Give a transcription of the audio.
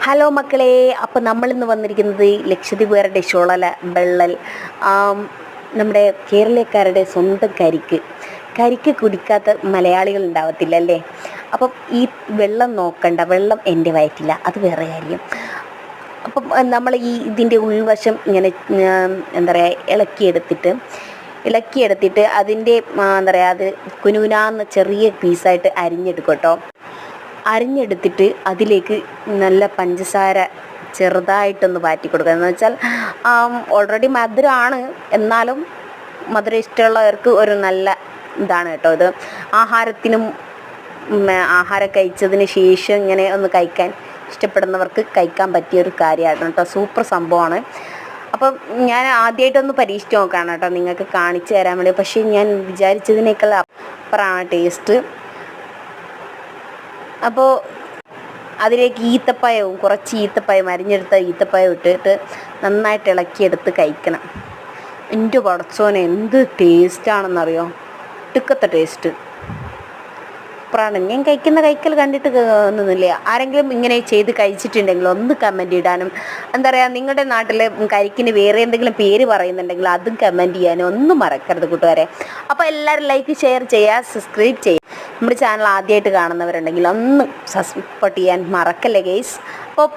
Hello മക്കളെ, അപ്പോൾ നമ്മളിന്ന് വന്നിരിക്കുന്നത് ലക്ഷദ്വീപുകാരുടെ ഷോളല വെള്ളൽ, നമ്മുടെ കേരളക്കാരുടെ സ്വന്തം കരിക്ക് കുടിക്കാത്ത മലയാളികൾ ഉണ്ടാവത്തില്ല അല്ലേ. അപ്പം ഈ വെള്ളം നോക്കണ്ട, വെള്ളം എൻ്റെ വയറ്റില്ല, അത് വേറെ കാര്യം. അപ്പം നമ്മൾ ഇതിൻ്റെ ഉൾവശം ഇങ്ങനെ എന്താ പറയുക ഇളക്കിയെടുത്തിട്ട് അതിൻ്റെ എന്താ പറയുക, അത് കുനുകുനാന്ന് ചെറിയ പീസായിട്ട് അരിഞ്ഞെടുക്കും കേട്ടോ. അരിഞ്ഞെടുത്തിട്ട് അതിലേക്ക് നല്ല പഞ്ചസാര ചെറുതായിട്ടൊന്ന് വാറ്റി കൊടുക്കുക. എന്ന് വെച്ചാൽ ഓൾറെഡി മധുരമാണ്, എന്നാലും മധുരം ഇഷ്ടമുള്ളവർക്ക് ഒരു നല്ല ഇതാണ് കേട്ടോ. ഇത് ആഹാരം കഴിച്ചതിന് ശേഷം ഇങ്ങനെ ഒന്ന് കഴിക്കാൻ ഇഷ്ടപ്പെടുന്നവർക്ക് കഴിക്കാൻ പറ്റിയൊരു കാര്യമാണ് കേട്ടോ. സൂപ്പർ സംഭവമാണ്. അപ്പം ഞാൻ ആദ്യമായിട്ടൊന്ന് പരീക്ഷിച്ച് നോക്കുകയാണ് കേട്ടോ, നിങ്ങൾക്ക് കാണിച്ചു തരാൻ വേണ്ടി. പക്ഷേ ഞാൻ വിചാരിച്ചതിനേക്കാൾ അപ്പുറമാണ് ടേസ്റ്റ്. അപ്പോൾ അതിലേക്ക് കുറച്ച് ഈത്തപ്പഴം അരിഞ്ഞെടുത്ത ഈത്തപ്പഴം ഇട്ടിട്ട് നന്നായിട്ട് ഇളക്കിയെടുത്ത് കഴിക്കണം. എൻ്റെ പടച്ചോനെ, എന്ത് ടേസ്റ്റാണെന്നറിയോ, ഒടുക്കത്തെ ടേസ്റ്റ്. അപ്പുറമാണ് ഞാൻ കഴിക്കൽ കണ്ടിട്ട് ഒന്നുമില്ല. ആരെങ്കിലും ഇങ്ങനെ ചെയ്ത് കഴിച്ചിട്ടുണ്ടെങ്കിൽ ഒന്ന് കമൻറ്റ് ഇടാനും, എന്താ പറയുക, നിങ്ങളുടെ നാട്ടിൽ കരിക്കിന് വേറെ എന്തെങ്കിലും പേര് പറയുന്നുണ്ടെങ്കിൽ അതും കമൻറ്റ് ചെയ്യാനും ഒന്നും മറക്കരുത് കൂട്ടുകാരെ. അപ്പോൾ എല്ലാവരും ലൈക്ക്, ഷെയർ ചെയ്യുക, സബ്സ്ക്രൈബ് ചെയ്യുക. നമ്മുടെ ചാനൽ ആദ്യമായിട്ട് കാണുന്നവരുണ്ടെങ്കിൽ ഒന്ന് സപ്പോർട്ട് ചെയ്യാൻ മറക്കല്ലേ ഗൈസ്. അപ്പോൾ